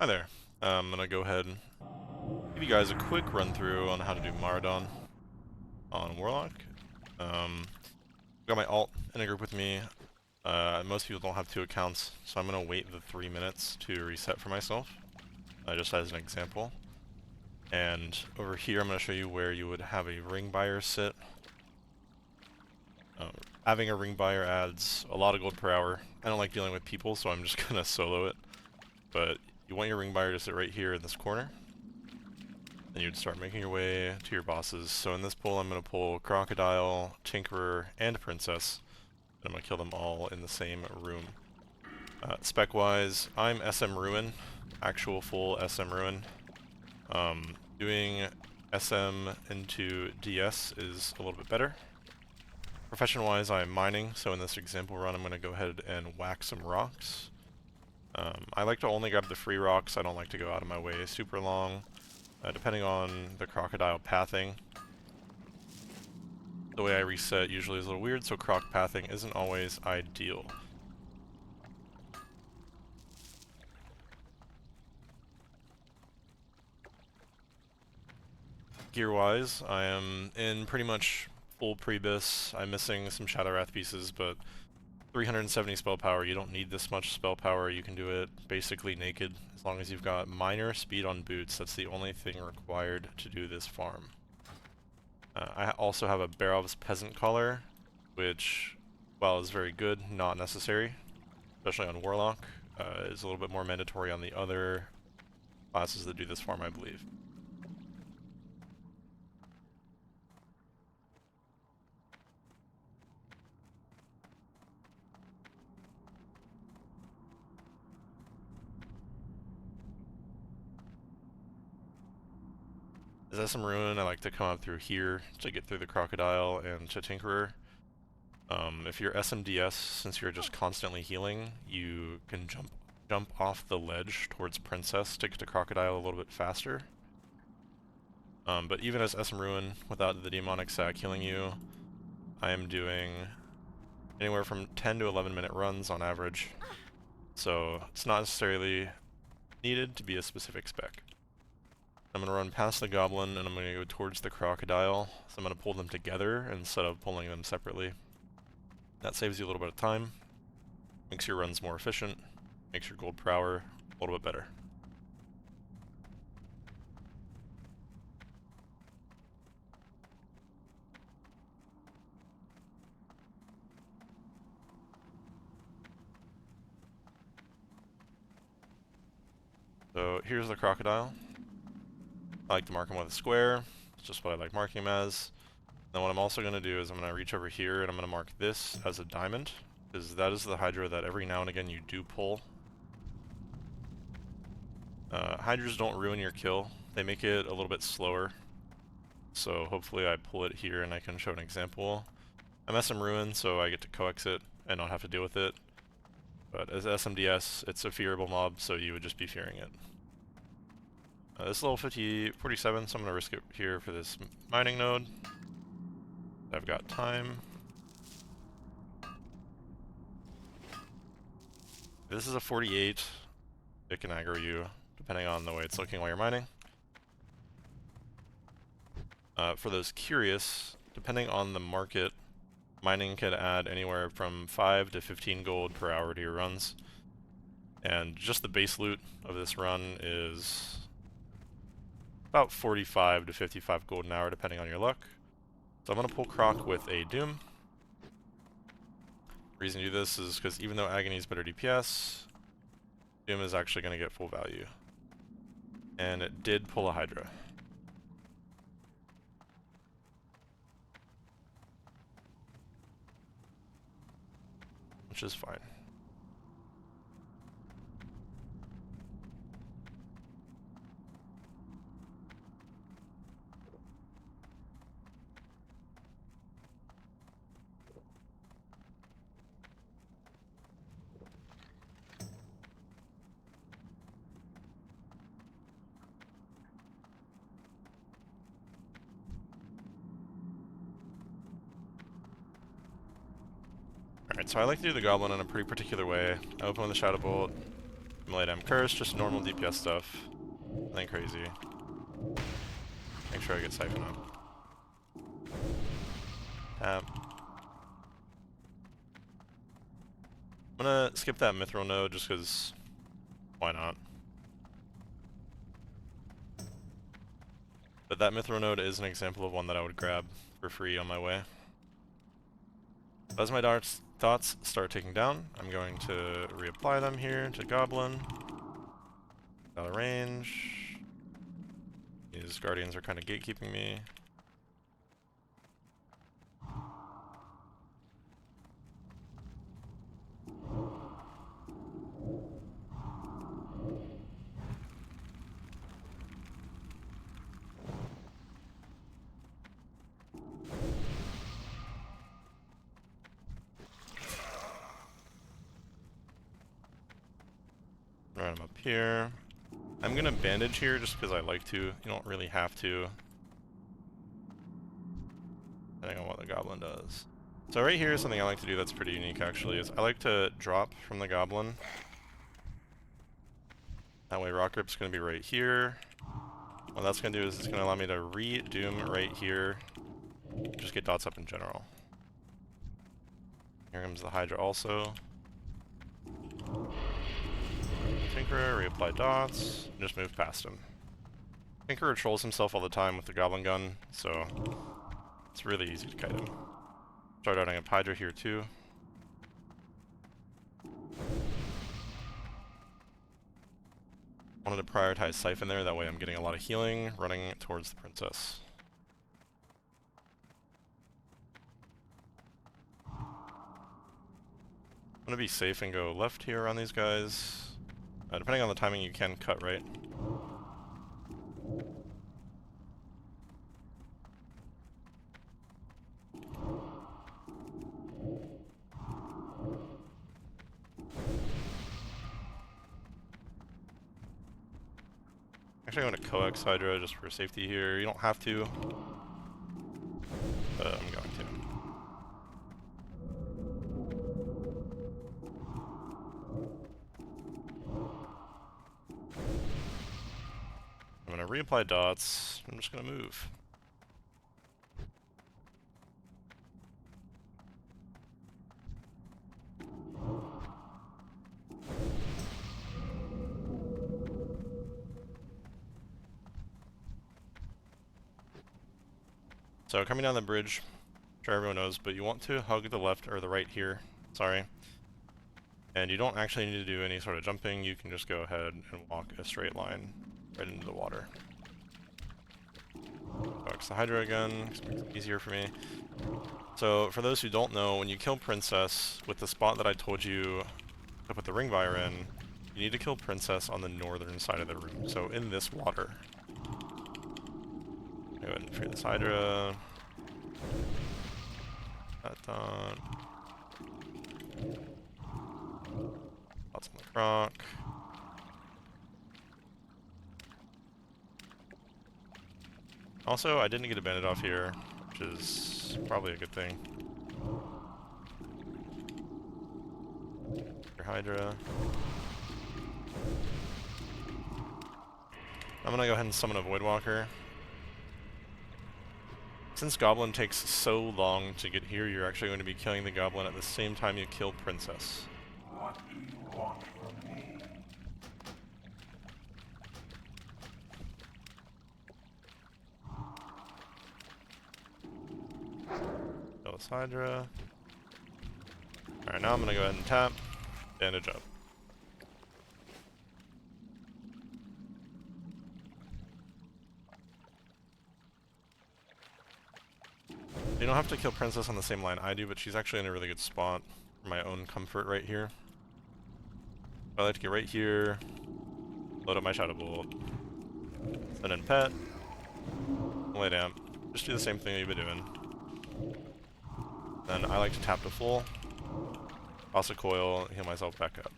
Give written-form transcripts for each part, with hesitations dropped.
Hi there. I'm gonna go ahead and give you guys a quick run through on how to do Maraudon on Warlock. Got my alt in a group with me. Most people don't have two accounts, so I'm gonna wait the 3 minutes to reset for myself, just as an example. And over here, I'm gonna show you where you would have a ring buyer sit. Having a ring buyer adds a lot of gold per hour. I don't like dealing with people, so I'm just gonna solo it. But you want your ring buyer to sit right here in this corner. Then you'd start making your way to your bosses. So in this pull, I'm going to pull Crocodile, Tinkerer, and Princess. And I'm going to kill them all in the same room. Spec-wise, I'm SM Ruin, actual full SM Ruin. Doing SM into DS is a little bit better. Profession-wise, I'm mining, so in this example run, I'm going to go ahead and whack some rocks. I like to only grab the free rocks. I don't like to go out of my way super long. Depending on the crocodile pathing, the way I reset usually is a little weird, so croc pathing isn't always ideal. Gear-wise, I am in pretty much full Prebis. I'm missing some Shadow Wrath pieces, but 370 spell power, you don't need this much spell power. You can do it basically naked, as long as you've got minor speed on boots. That's the only thing required to do this farm. I also have a Barov's Peasant Collar, which, while is very good, not necessary, especially on Warlock. Is a little bit more mandatory on the other classes that do this farm, I believe. As SM Ruin, I like to come up through here to get through the Crocodile and to Tinkerer. If you're SMDS, since you're just constantly healing, you can jump off the ledge towards Princess to get to Crocodile a little bit faster. But even as SM Ruin, without the demonic sack healing you, I am doing anywhere from 10 to 11 minute runs on average. So it's not necessarily needed to be a specific spec. I'm going to run past the goblin and I'm going to go towards the crocodile. So I'm going to pull them together instead of pulling them separately. That saves you a little bit of time, makes your runs more efficient, makes your gold per hour a little bit better. So here's the crocodile. I like to mark him with a square. It's just what I like marking him as. Then what I'm also going to do is I'm going to reach over here and I'm going to mark this as a diamond, because that is the Hydra that every now and again you do pull. Hydras don't ruin your kill, they make it a little bit slower. So hopefully I pull it here and I can show an example. I'm SM Ruin, so I get to coax it and not have to deal with it. But as SMDS, it's a fearable mob, so you would just be fearing it. This is level 47, so I'm going to risk it here for this mining node. I've got time. This is a 48. It can aggro you, depending on the way it's looking while you're mining. For those curious, depending on the market, mining can add anywhere from 5 to 15 gold per hour to your runs. And just the base loot of this run is about 45 to 55 gold an hour, depending on your luck. So I'm going to pull Croc with a Doom. The reason to do this is because even though Agony is better DPS, Doom is actually going to get full value. And it did pull a Hydra, which is fine. Alright, so I like to do the goblin in a pretty particular way. I open with a Shadow Bolt, Accumulate M Curse, just normal DPS stuff. Nothing crazy. Make sure I get Siphon up. Tap. I'm gonna skip that Mithril node just because why not? But that Mithril node is an example of one that I would grab for free on my way. As my dots start ticking down, I'm going to reapply them here to Goblin. Out of range. These Guardians are kind of gatekeeping me. Run them up here. I'm gonna bandage here just because I like to. You don't really have to. Depending on what the Goblin does. So right here is something I like to do that's pretty unique actually, is I like to drop from the Goblin. That way Rock Grip's gonna be right here. What that's gonna do is it's gonna allow me to re-doom right here. Just get dots up in general. Here comes the Hydra also. Tinkerer, reapply dots, just move past him. Tinkerer trolls himself all the time with the Goblin Gun, so it's really easy to kite him. Start outing up Hydra here too. Wanted to prioritize Siphon there, that way I'm getting a lot of healing, running towards the Princess. I'm gonna be safe and go left here on these guys. Depending on the timing, you can cut right. Actually, I'm going to coax Hydra just for safety here. You don't have to, but I'm going to. I'm going to reapply dots. I'm just going to move. So coming down the bridge, I'm sure everyone knows, but you want to hug the left or the right here. Sorry. And you don't actually need to do any sort of jumping. You can just go ahead and walk a straight line right into the water. Coax the Hydra again, because it makes it easier for me. So for those who don't know, when you kill Princess with the spot that I told you to put the Ringvire in, you need to kill Princess on the northern side of the room, so in this water. Go ahead and free this Hydra. That done. Lots on the croc. Also, I didn't get a bandit off here, which is probably a good thing. Your Hydra. I'm gonna go ahead and summon a Voidwalker. Since Goblin takes so long to get here, you're actually going to be killing the Goblin at the same time you kill Princess. What do you want from me? Kill this Hydra. Alright, now I'm gonna go ahead and tap, bandage up. You don't have to kill Princess on the same line I do, but she's actually in a really good spot for my own comfort right here. I like to get right here, load up my Shadow Bolt, send in Pet, lay down. Just do the same thing you've been doing. Then I like to tap to full, toss a coil, heal myself back up.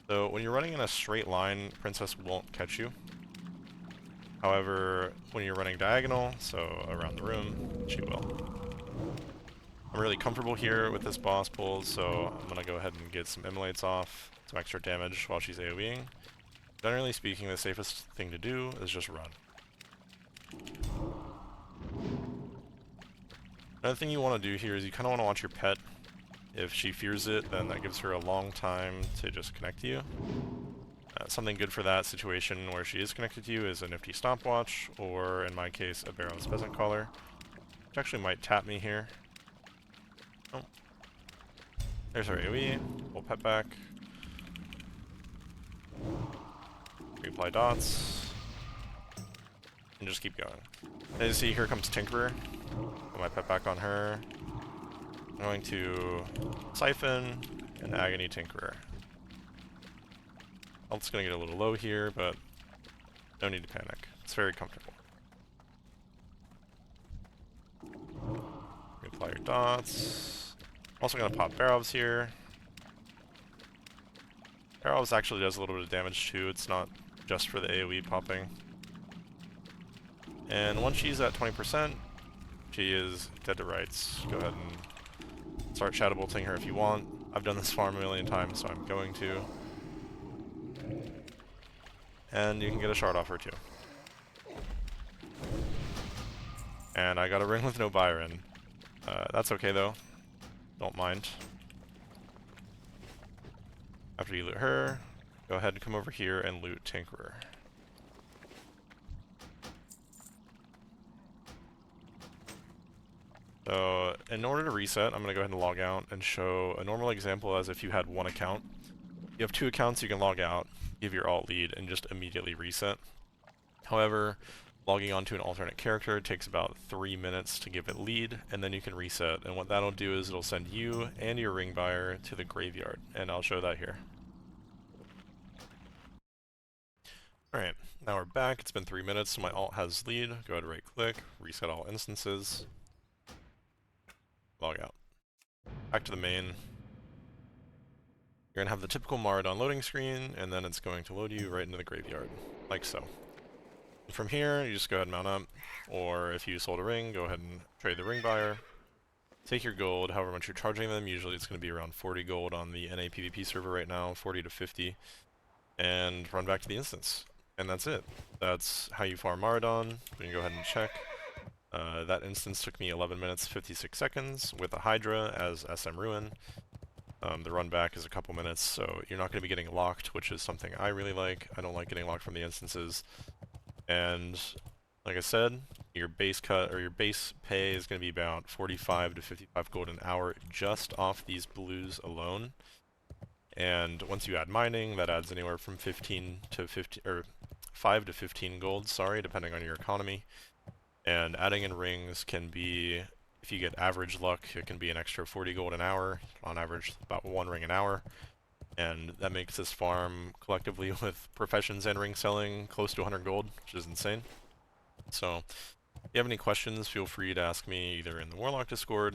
So when you're running in a straight line, Princess won't catch you. However, when you're running diagonal, so around the room, she will. I'm really comfortable here with this boss pull, so I'm gonna go ahead and get some immolates off, some extra damage while she's AoEing. Generally speaking, the safest thing to do is just run. Another thing you want to do here is you kind of want to watch your pet. If she fears it, then that gives her a long time to just connect to you. Something good for that situation where she is connected to you is a nifty stopwatch, or in my case, a Barrow's Peasant Collar, which actually might tap me here. Oh. There's our AoE. We'll pet back. Reapply dots. And just keep going. As you see, here comes Tinkerer. Put my pet back on her. I'm going to Siphon and Agony Tinkerer. Health's gonna get a little low here, but no need to panic. It's very comfortable. Reapply your dots. Also gonna pop Barrows here. Barrows actually does a little bit of damage too, it's not just for the AoE popping. And once she's at 20%, she is dead to rights. Go ahead and start Shadow Bolting her if you want. I've done this farm a million times, so I'm going to. And you can get a shard off her too. And I got a ring with no Byron. That's okay though. Don't mind. After you loot her, go ahead and come over here and loot Tinkerer. So, in order to reset, I'm going to go ahead and log out and show a normal example as if you had one account. You have two accounts, you can log out, give your alt lead, and just immediately reset. However, logging onto an alternate character takes about 3 minutes to give it lead, and then you can reset. And what that'll do is it'll send you and your ring buyer to the graveyard, and I'll show that here. Alright, now we're back. It's been 3 minutes, so my alt has lead. Go ahead and right click, reset all instances. Log out. Back to the main. You're going to have the typical Maraudon loading screen, and then it's going to load you right into the graveyard, like so. And from here, you just go ahead and mount up, or if you sold a ring, go ahead and trade the ring buyer. Take your gold, however much you're charging them. Usually it's going to be around 40 gold on the NA PvP server right now, 40 to 50, and run back to the instance. And that's it. That's how you farm Maraudon. We can go ahead and check. That instance took me 11 minutes 56 seconds with a Hydra as SM Ruin. The run back is a couple minutes, so you're not going to be getting locked, which is something I really like. I don't like getting locked from the instances. And like I said, your base cut or your base pay is going to be about 45 to 55 gold an hour just off these blues alone. And once you add mining, that adds anywhere from 15 to 50 or 5 to 15 gold, sorry, depending on your economy. And adding in rings can be, if you get average luck, it can be an extra 40 gold an hour, on average about 1 ring an hour. And that makes this farm, collectively with professions and ring selling, close to 100 gold, which is insane. So, if you have any questions, feel free to ask me either in the Warlock Discord,